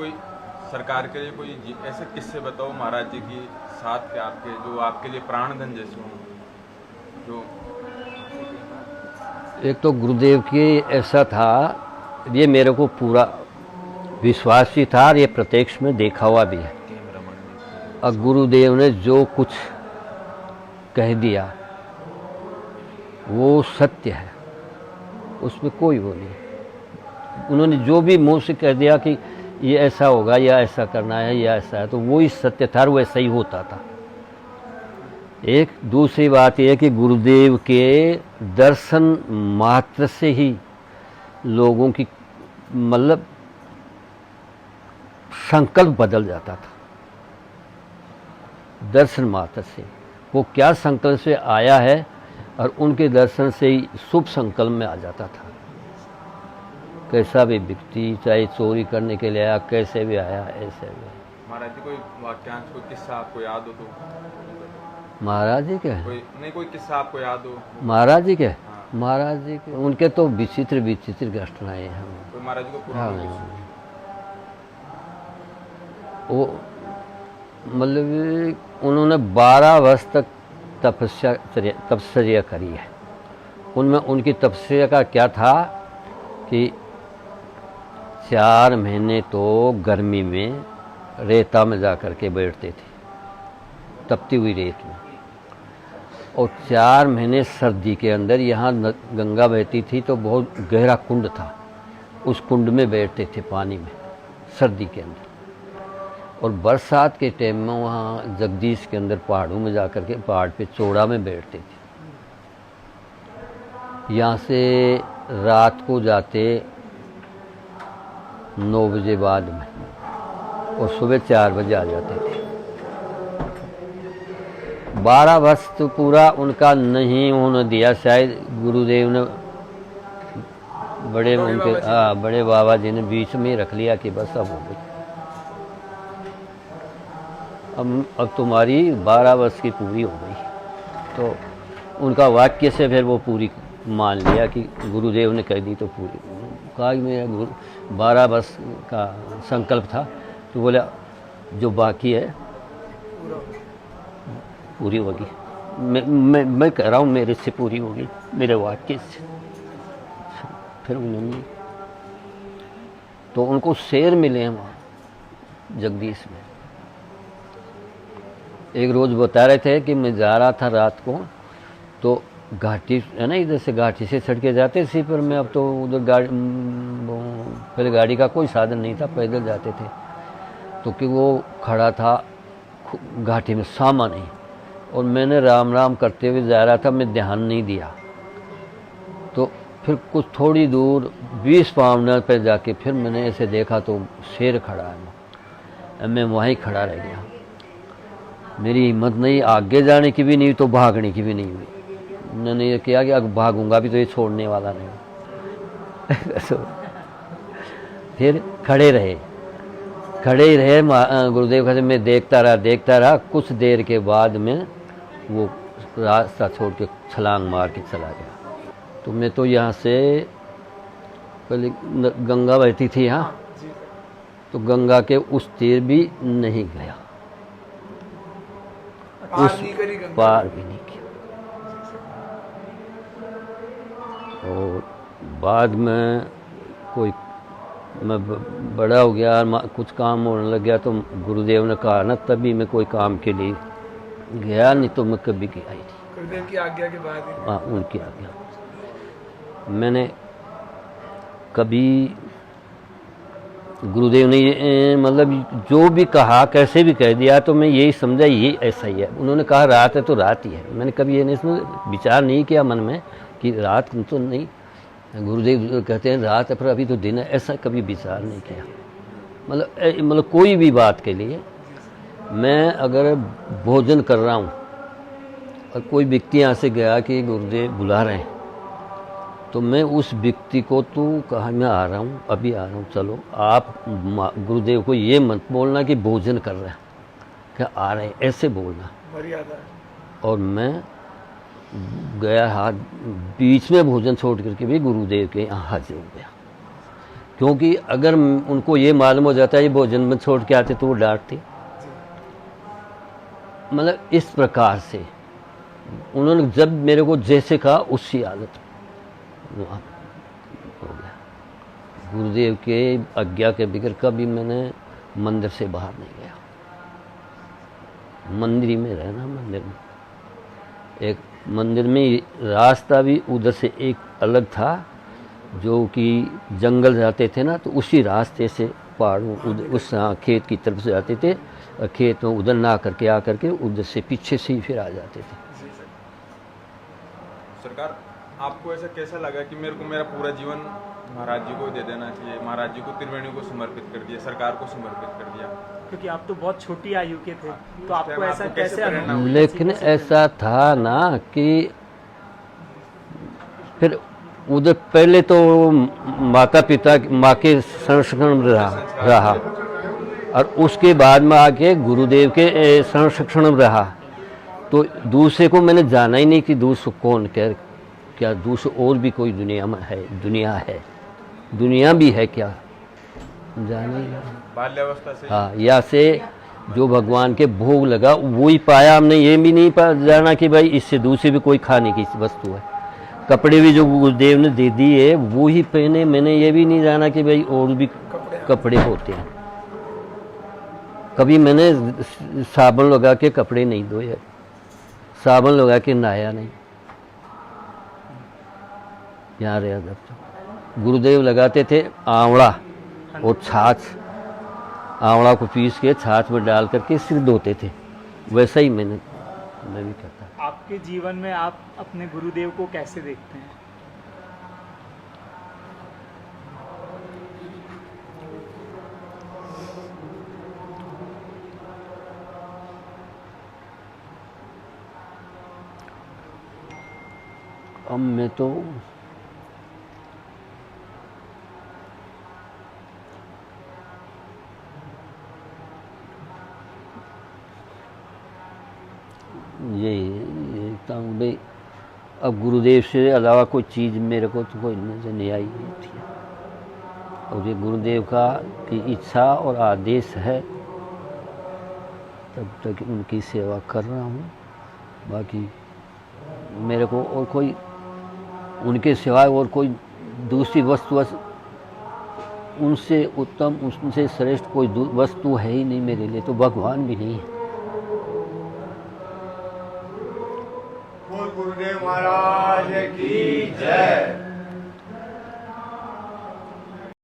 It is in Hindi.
कोई सरकार के लिए कोई ऐसे किस्से बताओ महाराज जी की साथ के आपके जो आपके लिए प्राणधन जैसे हों जो। एक तो गुरुदेव की ऐसा था, ये मेरे को पूरा विश्वास ही था और ये प्रत्यक्ष में देखा हुआ भी है। और गुरुदेव ने जो कुछ कह दिया वो सत्य है, उसमें कोई वो नहीं। उन्होंने जो भी मुंह से कह दिया कि ये ऐसा होगा या ऐसा करना है या ऐसा है, तो वो ही सत्य था और वो ऐसा ही होता था। एक दूसरी बात यह है कि गुरुदेव के दर्शन मात्र से ही लोगों की मतलब संकल्प बदल जाता था। दर्शन मात्र से वो क्या संकल्प से आया है और उनके दर्शन से ही शुभ संकल्प में आ जाता था। कैसा भी व्यक्ति चाहे चोरी करने के लिए आया, कैसे भी आया, ऐसे भी। महाराज जी कोई वाक्यांश कोई किस्सा आपको याद हो तो? महाराज जी के कोई किस्सा आपको याद हो? महाराज जी के हाँ। महाराज जी के उनके तो विचित्र विचित्र घटनाएं हैं। कोई महाराज जी को पुराना वो मतलब उन्होंने 12 वर्ष तक तपस्या करी है। उनमें उनकी तपस्या का क्या था कि 4 महीने तो गर्मी में रेता में जा कर के बैठते थे, तपती हुई रेत में, और 4 महीने सर्दी के अंदर यहाँ गंगा बहती थी तो बहुत गहरा कुंड था, उस कुंड में बैठते थे पानी में सर्दी के अंदर। और बरसात के टाइम में वहाँ जगदीश के अंदर पहाड़ों में जा कर के पहाड़ पे चौड़ा में बैठते थे। यहाँ से रात को जाते 9 बजे बाद में और सुबह 4 बजे आ जाते थे। 12 वर्ष तो पूरा उनका नहीं उन्होंने दिया, शायद गुरुदेव ने बड़े बाबा जी ने बीच में रख लिया कि बस अब हो गई, अब तुम्हारी 12 वर्ष की पूरी हो गई। तो उनका वाक्य से फिर वो पूरी मान लिया कि गुरुदेव ने कह दी तो पूरी। कहा कि मेरा 12 वर्ष का संकल्प था, तो बोला जो बाकी है पूरी होगी। मैं कह रहा हूँ मेरे से पूरी होगी, मेरे वाक्य से। फिर उन्होंने तो उनको शेर मिले हैं वहाँ जगदीश में। एक रोज़ बता रहे थे कि मैं जा रहा था रात को, तो घाटी है ना, इधर से घाटी से चढ़ के जाते थे पर मैं, अब तो उधर पहले गाड़ी का कोई साधन नहीं था, पैदल जाते थे। तो कि वो खड़ा था घाटी में सामान नहीं, और मैंने राम राम करते हुए जा रहा था, मैं ध्यान नहीं दिया। तो फिर कुछ थोड़ी दूर 20 पावनर पर जाके फिर मैंने ऐसे देखा तो शेर खड़ा है। मैं वहीं खड़ा रह गया, मेरी हिम्मत नहीं आगे जाने की भी नहीं तो भागने की भी नहीं हुई। मैंने ये किया कि अब भागूंगा भी तो ये छोड़ने वाला नहीं। फिर खड़े रहे। गुरुदेव कहते मैं देखता रहा। कुछ देर के बाद में वो रास्ता छोड़ के छलांग मार के चला गया। तो मैं तो यहाँ से पहले गंगा बहती थी यहाँ, तो गंगा के उस तीर भी नहीं गया, उस पार भी नहीं किया। और बाद में मैं बड़ा हो गया, कुछ काम होने लग गया, तो गुरुदेव ने कहा ना, तभी मैं कोई काम के लिए गया, नहीं तो मैं कभी गया ही नहीं। गुरुदेव की आज्ञा के बाद ही? हाँ, उनकी आज्ञा। मैंने कभी गुरुदेव ने मतलब जो भी कहा, कैसे भी कह दिया, तो मैं यही समझा ये ऐसा ही है। उन्होंने कहा रात है तो रात ही है। मैंने कभी ये नहीं विचार नहीं किया मन में कि रात तो नहीं, गुरुदेव कहते हैं रात है पर अभी तो दिन है, ऐसा कभी विचार नहीं किया। मतलब कोई भी बात के लिए मैं अगर भोजन कर रहा हूँ और कोई व्यक्ति यहाँ से गया कि गुरुदेव बुला रहे हैं, तो मैं उस व्यक्ति को तो कहा मैं आ रहा हूँ, अभी आ रहा हूँ, चलो आप गुरुदेव को ये मत बोलना कि भोजन कर रहे हैं, क्या आ रहे हैं, ऐसे बोलना मर्यादा। और मैं गया हाथ बीच में भोजन छोड़ करके भी गुरुदेव के यहाँ हाजिर हो गया, क्योंकि अगर उनको ये मालूम हो जाता है ये भोजन में छोड़ के आते तो वो डांटते। मतलब इस प्रकार से उन्होंने जब मेरे को जैसे कहा उसी आदत हो गया। गुरुदेव के आज्ञा के बगैर कभी मैंने मंदिर से बाहर नहीं गया। मंदिर ही में रहना, मंदिर में। एक मंदिर में रास्ता भी उधर से एक अलग था, जो कि जंगल जाते थे ना, तो उसी रास्ते से पहाड़ों उस खेत की तरफ से जाते थे, और खेत में उधर ना करके आ करके उधर से पीछे से ही फिर आ जाते थे। सरकार, आपको ऐसा कैसा लगा कि मेरे को मेरा पूरा जीवन महाराज जी को दे देना चाहिए, महाराज जी को त्रिवेणी को समर्पित कर दिया, सरकार को समर्पित कर दिया? क्योंकि आप तो बहुत छोटी आयु के थे, तो आपको ऐसा कैसे प्रेरणा हुई? लेकिन ऐसा था ना कि फिर उधर पहले तो माता पिता माँ के संरक्षण में रहा और उसके बाद में आके गुरुदेव के संरक्षण में रहा। तो दूसरे को मैंने जाना ही नहीं कि दूसरे कौन क्या दूसरे और भी कोई दुनिया में है, दुनिया भी है क्या, जाना ही नहीं। बाल्यावस्था से? हाँ, या से जो भगवान के भोग लगा वही पाया हमने, ये भी नहीं जाना कि भाई इससे दूसरी भी कोई खाने की वस्तु है। कपड़े भी जो गुरुदेव ने दे दिए वो ही पहने, मैंने ये भी नहीं जाना कि भाई और भी कपड़े होते हैं। कभी मैंने साबुन लगा के कपड़े नहीं धोए, साबुन लगा के नहाया नहीं। यहाँ रहा जब तो गुरुदेव लगाते थे आंवला और छाछ, आंवला को पीस के छाछ में डाल करके सिर धोते थे, वैसा ही मैं भी करता। आपके जीवन में आप अपने गुरुदेव को कैसे देखते हैं? अब मैं तो यही देखता हूँ भाई, अब गुरुदेव से अलावा कोई चीज़ मेरे को तो कोई नजर नहीं आई थी। और ये गुरुदेव का की इच्छा और आदेश है, तब तक उनकी सेवा कर रहा हूँ। बाकी मेरे को और कोई उनके सिवाय और कोई दूसरी वस्तु उनसे उत्तम, उनसे श्रेष्ठ कोई वस्तु है ही नहीं मेरे लिए, तो भगवान भी नहीं है। गुरुदेव महाराज।